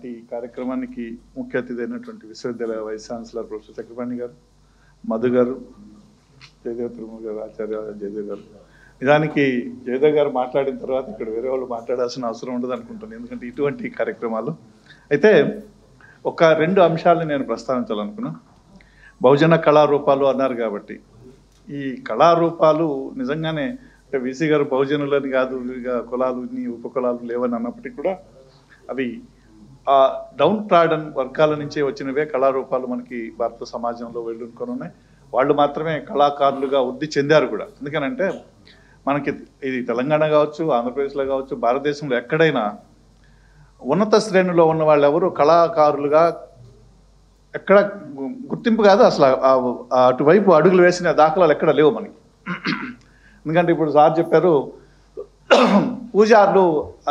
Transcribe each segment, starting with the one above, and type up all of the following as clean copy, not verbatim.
ఈనాటి కార్యక్రమానికి ముఖ్య అతిథి అయినటువంటి విశ్వవిద్యాలయ వైస్ ఛాన్సలర్ ప్రొఫెసర్ చక్రపాణి గారు, మధు గారు, జయదేవ్ తిరుమల గారు, ఆచార్య జయదేవ్ గారు. నిజానికి జయదేవ్ గారు మాట్లాడిన తర్వాత ఇక్కడ వేరే వాళ్ళు మాట్లాడాల్సిన అవసరం ఉండదు అనుకుంటున్నాను, ఎందుకంటే ఇటువంటి కార్యక్రమాలు. అయితే ఒక 2 అంశాలను నేను ప్రస్తావించాలనుకున్నాను. బహుజన కళారూపాలు అన్నారు కాబట్టి ఈ కళారూపాలు నిజంగానే అంటే వీసీ గారు బహుజనులని కాదు, కులాలు ఉపకులాలు లేవని అన్నప్పటికీ కూడా అవి ఆ డౌన్ ట్రాడన్ వర్గాల నుంచే వచ్చినవే కళారూపాలు మనకి భారత సమాజంలో వెళ్ళుకొని ఉన్నాయి. వాళ్ళు మాత్రమే కళాకారులుగా వృద్ధి చెందారు కూడా. ఎందుకనంటే మనకి ఇది తెలంగాణ కావచ్చు, ఆంధ్రప్రదేశ్లో కావచ్చు, భారతదేశంలో ఎక్కడైనా ఉన్నత శ్రేణిలో ఉన్న వాళ్ళు ఎవరు కళాకారులుగా ఎక్కడ గుర్తింపు కాదు, అసలు అటువైపు అడుగులు వేసిన దాఖలాలు ఎక్కడ లేవు మనకి. ఎందుకంటే ఇప్పుడు సార్ చెప్పారు, పూజారులు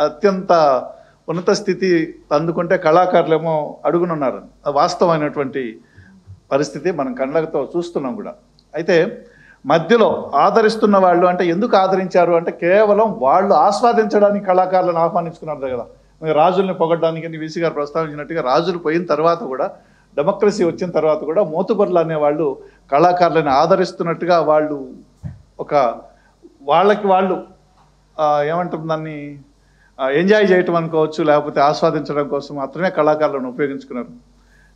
అత్యంత ఉన్నత స్థితి అందుకుంటే కళాకారులేమో అడుగునున్నారు. వాస్తవమైనటువంటి పరిస్థితి మనం కళ్ళతో చూస్తున్నాం కూడా. అయితే మధ్యలో ఆదరిస్తున్న వాళ్ళు అంటే ఎందుకు ఆదరించారు అంటే కేవలం వాళ్ళు ఆస్వాదించడానికి కళాకారులను ఆహ్వానించుకున్నారు కదా. రాజుల్ని పొగడ్డానికి వీసీ గారు ప్రస్తావించినట్టుగా రాజులు పోయిన తర్వాత కూడా, డెమోక్రసీ వచ్చిన తర్వాత కూడా మోతుబర్లు అనేవాళ్ళు కళాకారులను ఆదరిస్తున్నట్టుగా వాళ్ళు ఒక వాళ్ళకి వాళ్ళు ఏమంటారు దాన్ని ఎంజాయ్ చేయటం అనుకోవచ్చు, లేకపోతే ఆస్వాదించడం కోసం మాత్రమే కళాకారులను ఉపయోగించుకున్నారు.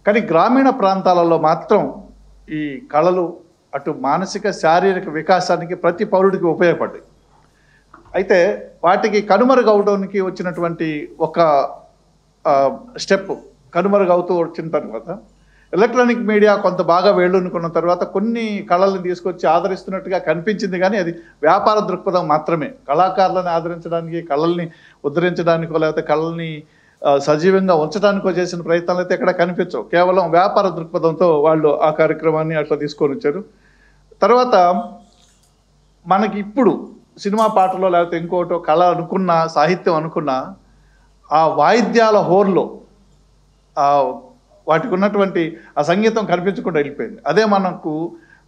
కానీ గ్రామీణ ప్రాంతాలలో మాత్రం ఈ కళలు అటు మానసిక శారీరక వికాసానికి ప్రతి పౌరుడికి ఉపయోగపడ్డాయి. అయితే వాటికి కనుమరుగవడానికి వచ్చినటువంటి ఒక స్టెప్, కనుమరుగవుతూ వచ్చిన తర్వాత ఎలక్ట్రానిక్ మీడియా కొంత బాగా వేళ్ళునుకున్న తర్వాత కొన్ని కళలను తీసుకొచ్చి ఆదరిస్తున్నట్టుగా కనిపించింది. కానీ అది వ్యాపార దృక్పథం మాత్రమే. కళాకారులను ఆదరించడానికి, కళల్ని ఉద్ధరించడానికో లేకపోతే కళల్ని సజీవంగా ఉంచడానికో చేసిన ప్రయత్నాలు అయితే ఎక్కడ కనిపించవు. కేవలం వ్యాపార దృక్పథంతో వాళ్ళు ఆ కార్యక్రమాన్ని అట్లా తీసుకొని వచ్చారు. తర్వాత మనకి ఇప్పుడు సినిమా పాటలో లేకపోతే ఇంకోటో కళ అనుకున్నా, సాహిత్యం అనుకున్నా, ఆ వాయిద్యాల హోర్లో వాటికి ఉన్నటువంటి ఆ సంగీతం కనిపించకుండా వెళ్ళిపోయింది. అదే మనకు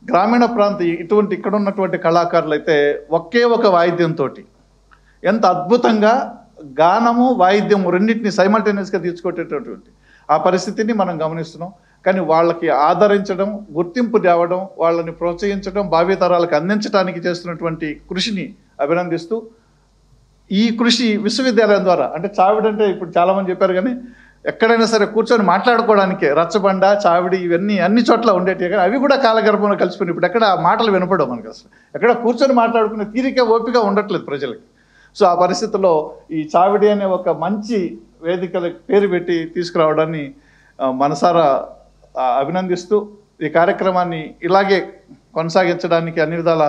గ్రామీణ ప్రాంత ఇటువంటి ఇక్కడ ఉన్నటువంటి కళాకారులు అయితే ఒకే ఒక వాయిద్యంతో ఎంత అద్భుతంగా గానము వాయిద్యము రెండింటిని సైమల్టేనియస్గా తీసుకొట్టేటటువంటి ఆ పరిస్థితిని మనం గమనిస్తున్నాం. కానీ వాళ్ళకి ఆదరించడం, గుర్తింపు తేవడం, వాళ్ళని ప్రోత్సహించడం, భావితరాలకు అందించడానికి చేస్తున్నటువంటి కృషిని అభినందిస్తూ ఈ కృషి విశ్వవిద్యాలయం ద్వారా అంటే చావిడంటే ఇప్పుడు చాలామంది చెప్పారు, కానీ ఎక్కడైనా సరే కూర్చొని మాట్లాడుకోవడానికే రచ్చబండ, చావిడి ఇవన్నీ అన్ని చోట్ల ఉండేటివి. కానీ అవి కూడా కాలగర్భంలో కలిసిపోయినాయి. ఇప్పుడు ఎక్కడ మాటలు వినపడవు మనకు, అసలు ఎక్కడ కూర్చొని మాట్లాడుకునే తీరిక ఓపిక ఉండట్లేదు ప్రజలకి. సో ఆ పరిస్థితుల్లో ఈ చావిడి అనే ఒక మంచి వేదికలకు పేరు పెట్టి తీసుకురావడాన్ని మనసారా అభినందిస్తూ ఈ కార్యక్రమాన్ని ఇలాగే కొనసాగించడానికి అన్ని విధాల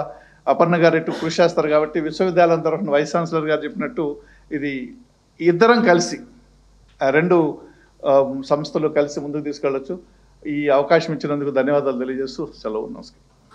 అపర్ణ గారు ఎటు కృషి చేస్తారు. కాబట్టి విశ్వవిద్యాలయం తరఫున వైస్ ఛాన్సలర్ గారు చెప్పినట్టు ఇది ఇద్దరం కలిసి 2 సంస్థలు కలిసి ముందుకు తీసుకెళ్ళచ్చు. ఈ అవకాశం ఇచ్చినందుకు ధన్యవాదాలు తెలియజేస్తూ సెలవు. నమస్కారం.